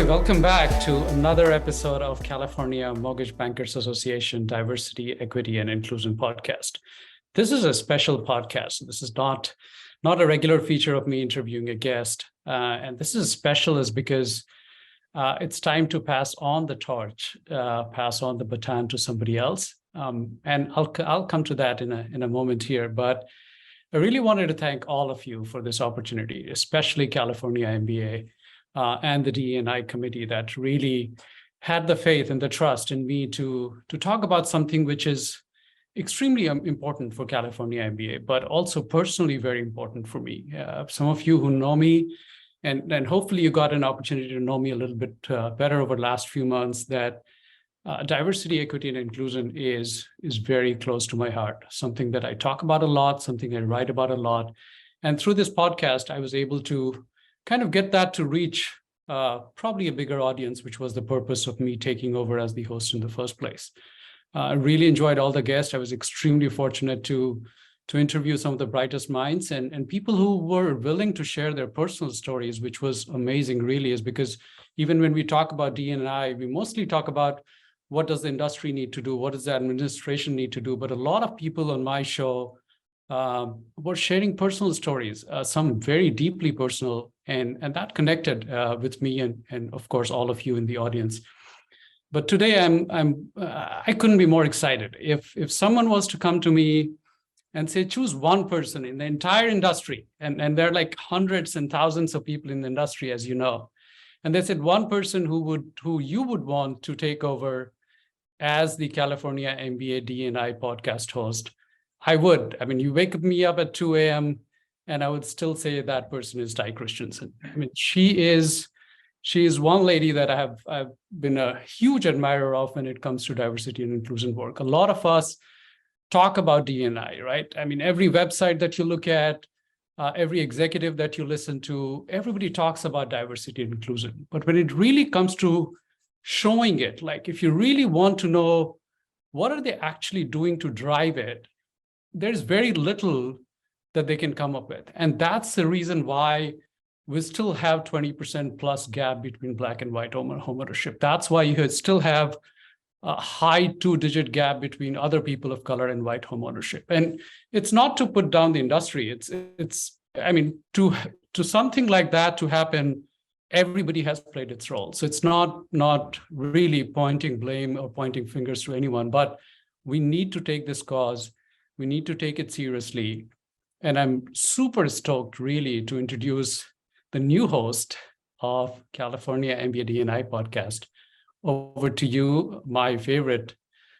welcome back to another episode of California Mortgage Bankers Association Diversity, Equity, and Inclusion podcast. This is a special podcast. This is not a regular feature of me interviewing a guest. And this is special is because it's time to pass on the torch, pass on the baton to somebody else. And I'll come to that in a moment here. But I really wanted to thank all of you for this opportunity, especially California MBA. And the DE&I committee that really had the faith and the trust in me to talk about something which is extremely important for California MBA, but also personally very important for me. Some of you who know me, and hopefully you got an opportunity to know me a little bit better over the last few months, that diversity, equity, and inclusion is very close to my heart, something that I talk about a lot, something I write about a lot. And through this podcast, I was able to kind of get that to reach probably a bigger audience, which was the purpose of me taking over as the host in the first place. I really enjoyed all the guests. I was extremely fortunate to interview some of the brightest minds and people who were willing to share their personal stories, which was amazing, really, is because even when we talk about DE&I, we mostly talk about what does the industry need to do, what does the administration need to do, but a lot of people on my show were sharing personal stories, some very deeply personal, and that connected with me and of course all of you in the audience. But today I couldn't be more excited. If someone was to come to me and say, choose one person in the entire industry, and there are like hundreds and thousands of people in the industry, as you know, and they said one person who you would want to take over as the California MBA DE&I podcast host, I would. I mean, you wake me up at 2 a.m. and I would still say that person is Tai Christensen. I mean, she is one lady that I've been a huge admirer of when it comes to diversity and inclusion work. A lot of us talk about DE&I, right? I mean, every website that you look at, every executive that you listen to, everybody talks about diversity and inclusion. But when it really comes to showing it, like if you really want to know what are they actually doing to drive it, there's very little that they can come up with. And that's the reason why we still have 20% plus gap between Black and white homeownership. That's why you still have a high 2-digit gap between other people of color and white homeownership. And it's not to put down the industry. It's I mean, to something like that to happen, everybody has played its role. So it's not really pointing blame or pointing fingers to anyone, but we need to take this cause. We need to take it seriously. And I'm super stoked, really, to introduce the new host of California MBA DE&I podcast. Over to you, my favorite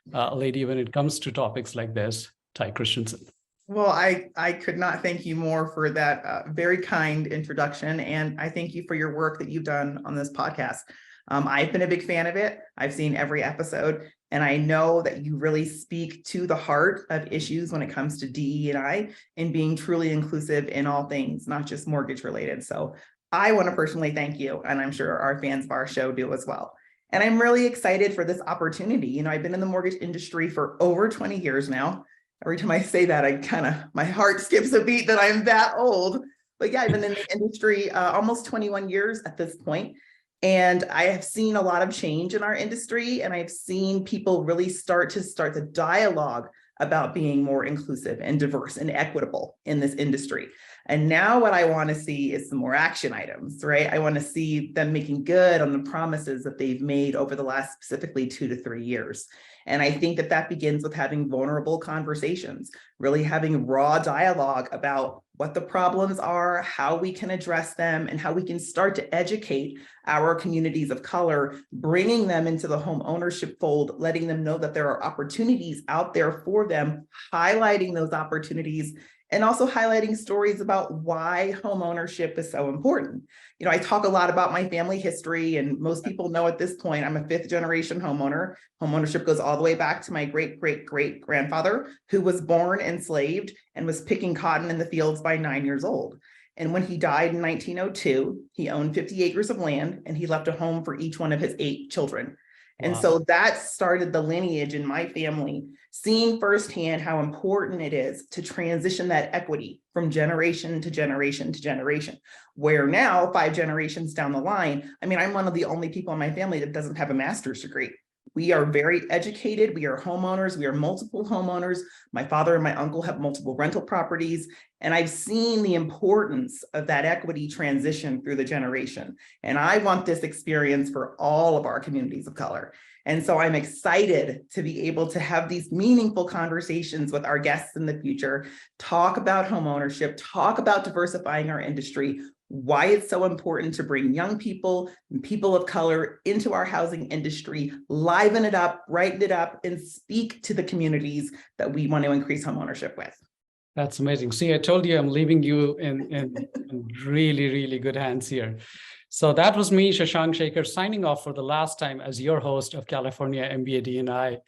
lady when it comes to topics like this, Tai Christensen. Well, I could not thank you more for that very kind introduction. And I thank you for your work that you've done on this podcast. I've been a big fan of it. I've seen every episode. And I know that you really speak to the heart of issues when it comes to DE&I and being truly inclusive in all things, not just mortgage related. So I want to personally thank you. And I'm sure our fans of our show do as well. And I'm really excited for this opportunity. You know, I've been in the mortgage industry for over 20 years now. Every time I say that, my heart skips a beat that I'm that old. But yeah, I've been in the industry almost 21 years at this point. And I have seen a lot of change in our industry, and I've seen people really start the dialogue about being more inclusive and diverse and equitable in this industry. And now what I want to see is some more action items, right? I want to see them making good on the promises that they've made over the last specifically 2 to 3 years. And I think that begins with having vulnerable conversations, really having raw dialogue about what the problems are, how we can address them, and how we can start to educate our communities of color, bringing them into the home ownership fold, letting them know that there are opportunities out there for them, highlighting those opportunities, and also highlighting stories about why home ownership is so important. You know, I talk a lot about my family history, and most people know at this point, I'm a 5th generation homeowner. Home ownership goes all the way back to my great-great-great-grandfather, who was born enslaved and was picking cotton in the fields by 9 years old. And when he died in 1902, he owned 50 acres of land, and he left a home for each one of his 8 children. And so that started the lineage in my family seeing firsthand how important it is to transition that equity from generation to generation to generation, where now 5 generations down the line, I mean, I'm one of the only people in my family that doesn't have a master's degree. We are very educated. We are homeowners. We are multiple homeowners. My father and my uncle have multiple rental properties. And I've seen the importance of that equity transition through the generation. And I want this experience for all of our communities of color. And so I'm excited to be able to have these meaningful conversations with our guests in the future, talk about homeownership, talk about diversifying our industry, why it's so important to bring young people and people of color into our housing industry, liven it up, brighten it up, and speak to the communities that we want to increase homeownership with. That's amazing. See, I told you I'm leaving you in really, really good hands here. So that was me, Shashank Shekhar, signing off for the last time as your host of California MBA DE&I.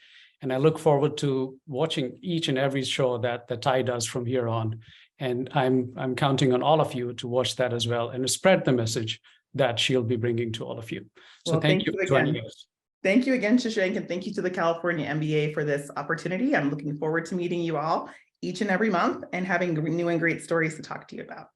And I look forward to watching each and every show that Tai does from here on. And I'm counting on all of you to watch that as well and spread the message that she'll be bringing to all of you. So well, thank you for joining us. Thank you again, Shashank, and thank you to the California MBA for this opportunity. I'm looking forward to meeting you all each and every month and having new and great stories to talk to you about.